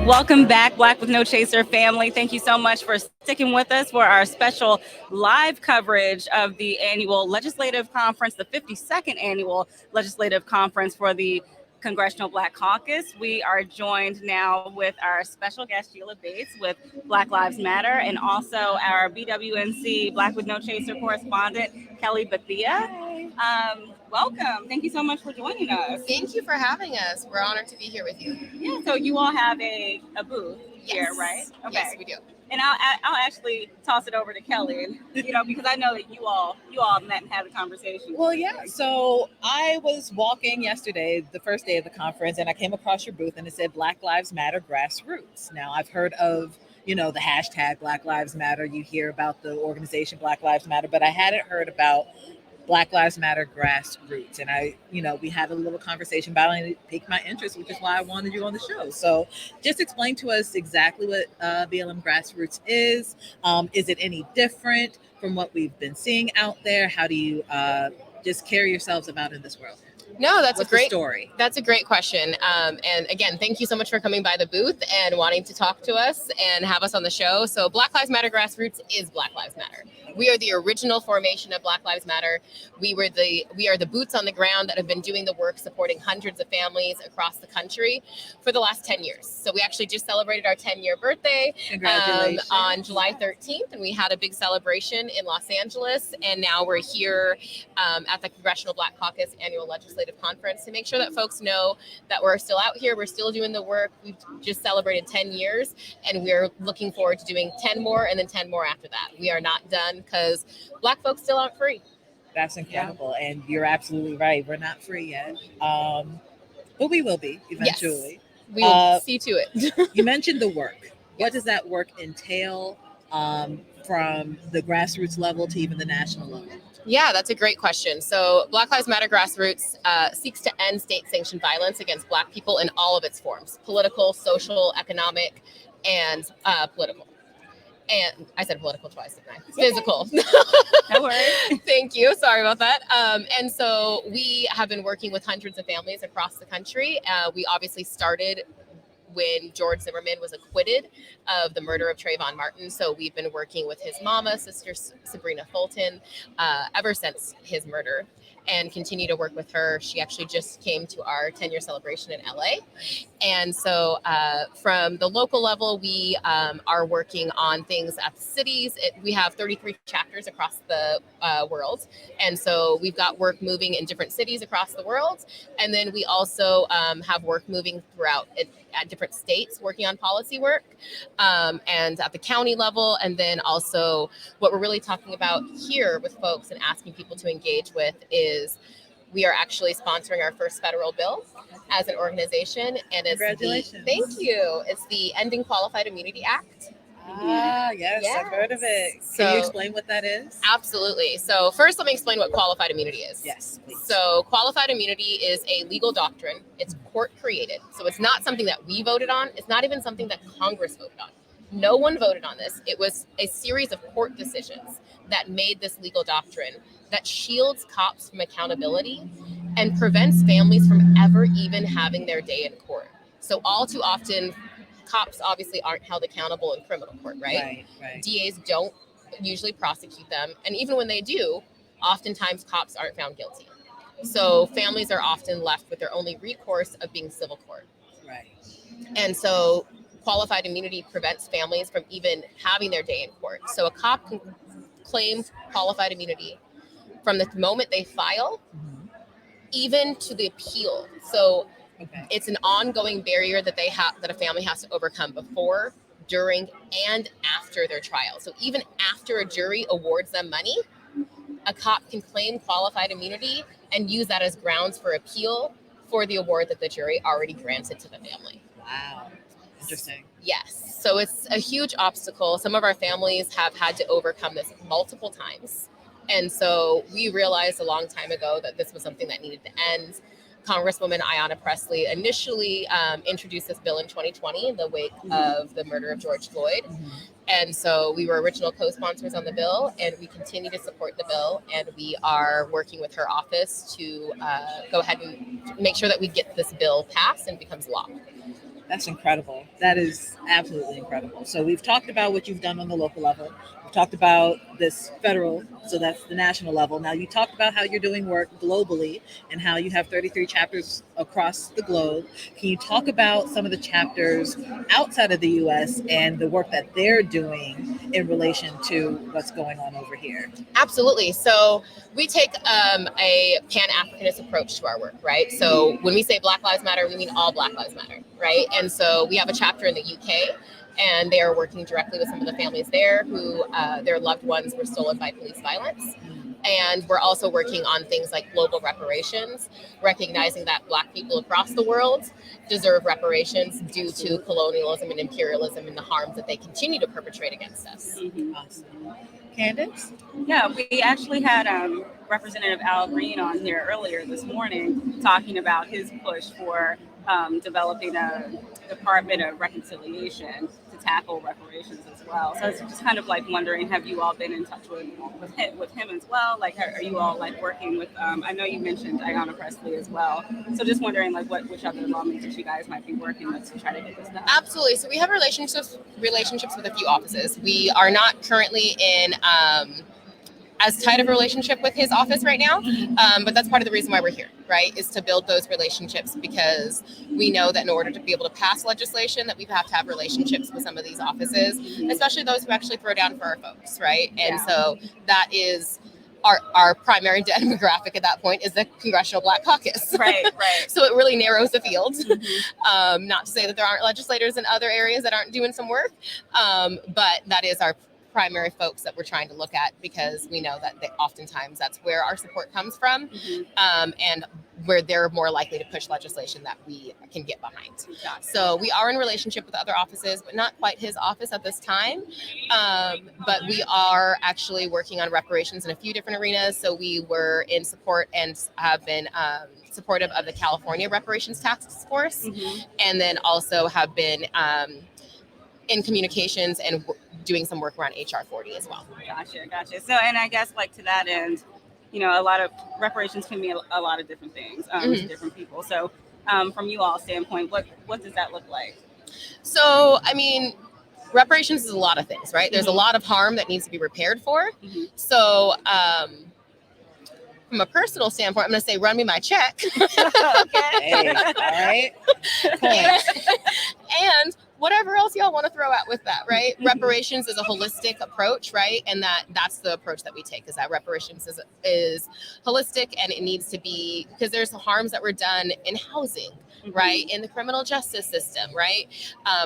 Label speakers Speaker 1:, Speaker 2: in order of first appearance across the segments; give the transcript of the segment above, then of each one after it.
Speaker 1: Welcome back, Black with No Chaser family. Thank you so much for sticking with us for our special live coverage of the annual legislative conference, the 52nd annual legislative conference for the Congressional Black Caucus. We are joined now with our special guest, Sheila with Black Lives Matter, and also our BWNC Black with No Chaser correspondent, Kelly Bethia. Welcome. Thank you so much for joining us.
Speaker 2: Thank you for having us. We're honored to be here with you.
Speaker 1: Yeah, so you all have a booth here, right?
Speaker 2: Okay. Yes, we do.
Speaker 1: And I'll actually toss it over to Kelly, because I know that you all met and had a conversation.
Speaker 3: Well, yeah. So I was walking yesterday, the first day of the conference, and I came across your booth, and it said Black Lives Matter Grassroots. Now, I've heard of the hashtag Black Lives Matter. You hear about the organization Black Lives Matter, but I hadn't heard about Black Lives Matter Grassroots. And we had a little conversation about it, and it piqued my interest, which is why I wanted you on the show. So just explain to us exactly what BLM Grassroots is. Is it any different from what we've been seeing out there? How do you just carry yourselves about in this world?
Speaker 2: No, that's
Speaker 3: What's
Speaker 2: a great
Speaker 3: the story.
Speaker 2: That's a great question. And again, thank you so much for coming by the booth and wanting to talk to us and have us on the show. So Black Lives Matter Grassroots is Black Lives Matter. We are the original formation of Black Lives Matter. We are the boots on the ground that have been doing the work supporting hundreds of families across the country for the last 10 years. So we actually just celebrated our 10-year birthday on July 13th, and we had a big celebration in Los Angeles. And now we're here at the Congressional Black Caucus Annual Legislative Conference to make sure that folks know that we're still out here. We're still doing the work. We've just celebrated 10 years, and we're looking forward to doing 10 more and then 10 more after that. We are not done because Black folks still aren't free.
Speaker 3: That's incredible. Yeah. And you're absolutely right. We're not free yet. But we will be eventually.
Speaker 2: Yes. We will see to it.
Speaker 3: You mentioned the work. What does that work entail from the grassroots level to even the national level?
Speaker 2: Yeah, that's a great question. So Black Lives Matter Grassroots seeks to end state-sanctioned violence against Black people in all of its forms: political, social, economic, and political. And I said political twice, didn't I? Physical.
Speaker 1: No worries.
Speaker 2: Thank you. Sorry about that. And so we have been working with hundreds of families across the country. We obviously started when George Zimmerman was acquitted of the murder of Trayvon Martin. So we've been working with his mama, Sister Sabrina Fulton, ever since his murder, and continue to work with her. She actually just came to our 10-year celebration in LA. And so from the local level, we are working on things at the cities. We have 33 chapters across the world. And so we've got work moving in different cities across the world. And then we also have work moving throughout at different states, working on policy work, and at the county level. And then also what we're really talking about here with folks and asking people to engage with is we are actually sponsoring our first federal bill as an organization. And it's
Speaker 3: Congratulations.
Speaker 2: Thank you. It's the Ending Qualified Immunity Act.
Speaker 3: Yes, I've heard of it. Can you explain what that is?
Speaker 2: Absolutely. So first, let me explain what qualified immunity is.
Speaker 3: Yes, please.
Speaker 2: So qualified immunity is a legal doctrine. It's court created. So it's not something that we voted on. It's not even something that Congress voted on. No one voted on this. It was a series of court decisions that made this legal doctrine that shields cops from accountability and prevents families from ever even having their day in court. So all too often, cops obviously aren't held accountable in criminal court, right?
Speaker 3: Right.
Speaker 2: DAs don't usually prosecute them. And even when they do, oftentimes cops aren't found guilty. So families are often left with their only recourse of being civil court.
Speaker 3: Right.
Speaker 2: And so qualified immunity prevents families from even having their day in court. So a cop can claim qualified immunity from the moment they file, even to the appeal. So it's an ongoing barrier that that a family has to overcome before, during, and after their trial. So even after a jury awards them money, a cop can claim qualified immunity and use that as grounds for appeal for the award that the jury already granted to the family.
Speaker 3: Wow. Interesting.
Speaker 2: Yes. So it's a huge obstacle. Some of our families have had to overcome this multiple times. And so we realized a long time ago that this was something that needed to end. Congresswoman Ayanna Pressley initially introduced this bill in 2020 in the wake of the murder of George Floyd. And so we were original co-sponsors on the bill, and we continue to support the bill. And we are working with her office to go ahead and make sure that we get this bill passed and becomes law.
Speaker 3: That's incredible. That is absolutely incredible. So we've talked about what you've done on the local level. We've talked about this federal, so that's the national level. Now you talked about how you're doing work globally and how you have 33 chapters across the globe. Can you talk about some of the chapters outside of the US and the work that they're doing in relation to what's going on over here?
Speaker 2: Absolutely. So we take a Pan-Africanist approach to our work, right? So when we say Black Lives Matter, we mean all Black Lives Matter, right? And so we have a chapter in the UK, and they are working directly with some of the families there who their loved ones were stolen by police violence. And we're also working on things like global reparations, recognizing that Black people across the world deserve reparations due to colonialism and imperialism and the harms that they continue to perpetrate against us.
Speaker 3: Awesome. Candace?
Speaker 1: Yeah, we actually had Representative Al Green on here earlier this morning talking about his push for developing a Department of Reconciliation to tackle reparations as well. So it's just kind of like wondering, have you all been in touch with him as well? Like, are you all like working with? I know you mentioned Ayanna Pressley as well. So just wondering, like, which other lawmakers you guys might be working with to try to get this done.
Speaker 2: Absolutely. So we have relationships with a few offices. We are not currently in as tight of a relationship with his office right now, but that's part of the reason why we're here, right? Is to build those relationships, because we know that in order to be able to pass legislation, that we have to have relationships with some of these offices, especially those who actually throw down for our folks, right? And so that is our primary demographic at that point is the Congressional Black Caucus.
Speaker 1: Right.
Speaker 2: So it really narrows the field. Not to say that there aren't legislators in other areas that aren't doing some work, but that is our primary folks that we're trying to look at, because we know that oftentimes that's where our support comes from, and where they're more likely to push legislation that we can get behind. So we are in relationship with other offices, but not quite his office at this time. But we are actually working on reparations in a few different arenas. So we were in support and have been supportive of the California Reparations Task Force, and then also have been in communications and doing some work around HR 40 as well.
Speaker 1: Gotcha. So, and I guess like to that end, you know, a lot of reparations can mean a lot of different things to different people. So from you all standpoint, what does that look like?
Speaker 2: So, I mean, reparations is a lot of things, right? There's a lot of harm that needs to be repaired for. So, from a personal standpoint, I'm going to say, run me my check.
Speaker 3: Okay. All right.
Speaker 2: And whatever else y'all want to throw out with that, right? Reparations is a holistic approach, right? And that's the approach that we take, is that reparations is holistic, and it needs to be, because there's harms that were done in housing, right? In the criminal justice system, right?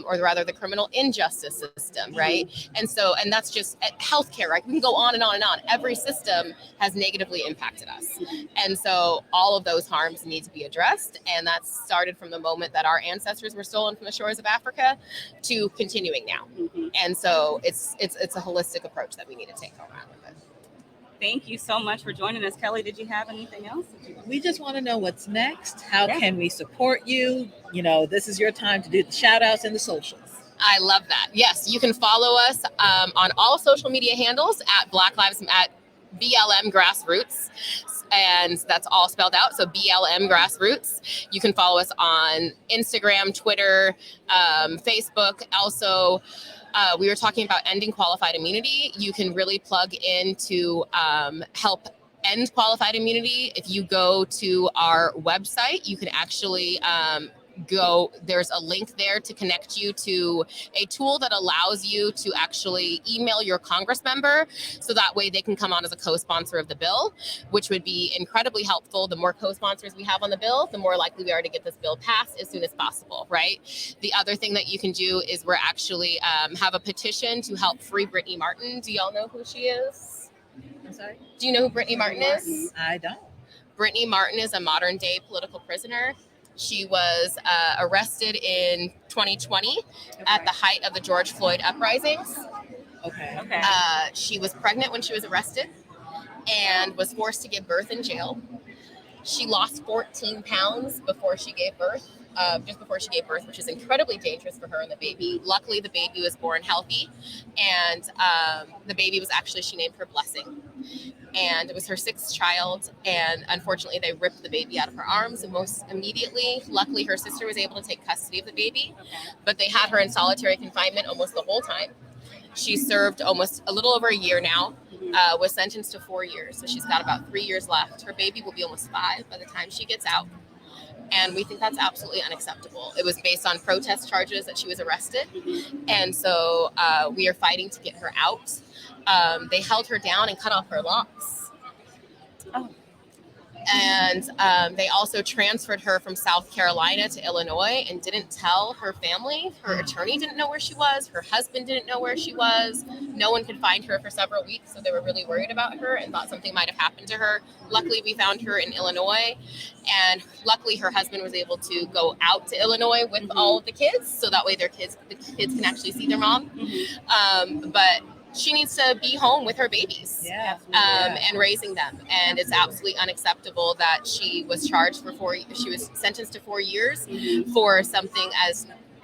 Speaker 2: Or rather the criminal injustice system, right? And that's just healthcare, right? We can go on and on and on. Every system has negatively impacted us. And so all of those harms need to be addressed. And that's started from the moment that our ancestors were stolen from the shores of Africa to continuing now. And so it's a holistic approach that we need to take around with it.
Speaker 1: Thank you so much for joining us. Kelly, did you have anything else?
Speaker 3: We just want to know what's next. How can we support you? You know, this is your time to do the shout outs and the socials.
Speaker 2: I love that. Yes, you can follow us on all social media handles at BLM Grassroots. And that's all spelled out. So BLM Grassroots. You can follow us on Instagram, Twitter, Facebook. Also, we were talking about ending qualified immunity. You can really plug in to help end qualified immunity. If you go to our website, you can actually there's a link there to connect you to a tool that allows you to actually email your Congress member, so that way they can come on as a co-sponsor of the bill, which would be incredibly helpful. The more co-sponsors we have on the bill, the more likely we are to get this bill passed as soon as possible, right? The other thing that you can do is we're actually have a petition to help free Brittany Martin. Do y'all know who she is?
Speaker 3: I'm sorry?
Speaker 2: Do you know who Brittany Martin is?
Speaker 3: I don't.
Speaker 2: Brittany Martin is a modern day political prisoner. She was arrested in 2020 at the height of the George Floyd uprisings.
Speaker 3: Okay.
Speaker 2: She was pregnant when she was arrested and was forced to give birth in jail. She lost 14 pounds before she gave birth just before she gave birth, which is incredibly dangerous for her and the baby. Luckily, the baby was born healthy, and the baby was actually, she named her Blessing. And it was her 6th child, and unfortunately they ripped the baby out of her arms and most immediately. Luckily, her sister was able to take custody of the baby, but they had her in solitary confinement almost the whole time. She served almost a little over a year now, was sentenced to 4 years, so she's got about 3 years left. Her baby will be almost 5 by the time she gets out, and we think that's absolutely unacceptable. It was based on protest charges that she was arrested, and so we are fighting to get her out. They held her down and cut off her locks.
Speaker 1: Oh.
Speaker 2: And they also transferred her from South Carolina to Illinois and didn't tell her family. Her attorney didn't know where she was. Her husband didn't know where she was. No one could find her for several weeks, so they were really worried about her and thought something might have happened to her. Luckily, we found her in Illinois, and luckily her husband was able to go out to Illinois with all of the kids, so that way the kids can actually see their mom. But she needs to be home with her babies, and raising them. And it's absolutely unacceptable that she was charged for she was sentenced to 4 years for something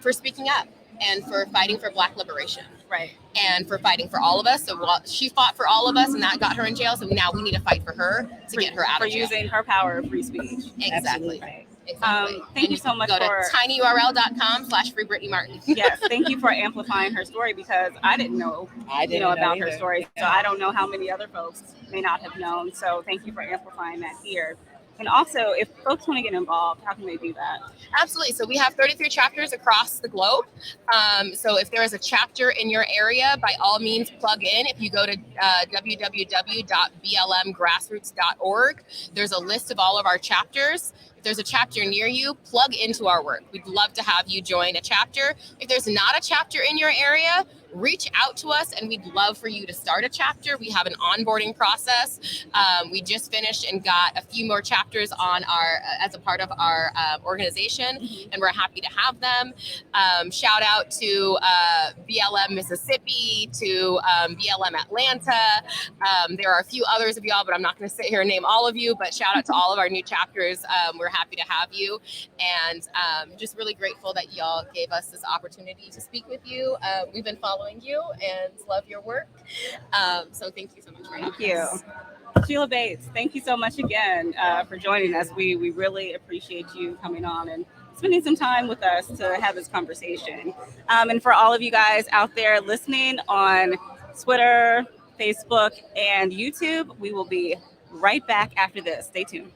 Speaker 2: for speaking up and for fighting for Black liberation.
Speaker 1: Right.
Speaker 2: And for fighting for all of us. So she fought for all of us, and that got her in jail. So now we need to fight for her to get her out of jail.
Speaker 1: For using her power of free speech.
Speaker 2: Exactly.
Speaker 1: Right.
Speaker 2: Exactly.
Speaker 1: Thank you so much
Speaker 2: go
Speaker 1: for
Speaker 2: to tinyurl.com/free Brittany Martin.
Speaker 1: Yes, thank you for amplifying her story, because I didn't know, about her story. So I don't know how many other folks may not have known. So thank you for amplifying that here. And also, if folks want to get involved, how can they do that?
Speaker 2: Absolutely. So we have 33 chapters across the globe. So if there is a chapter in your area, by all means, plug in. If you go to www.blmgrassroots.org, there's a list of all of our chapters. If there's a chapter near you, plug into our work. We'd love to have you join a chapter. If there's not a chapter in your area, reach out to us, and we'd love for you to start a chapter. We have an onboarding process. We just finished and got a few more chapters on as a part of our organization, and we're happy to have them. Shout out to BLM Mississippi, to BLM Atlanta. There are a few others of y'all, but I'm not going to sit here and name all of you, but shout out to all of our new chapters. We're happy to have you, and just really grateful that y'all gave us this opportunity to speak with you. We've been following you and love your work. So thank you so much for having us.
Speaker 1: Sheila Bates, thank you so much again for joining us. We really appreciate you coming on and spending some time with us to have this conversation. And for all of you guys out there listening on Twitter, Facebook, and YouTube, we will be right back after this. Stay tuned.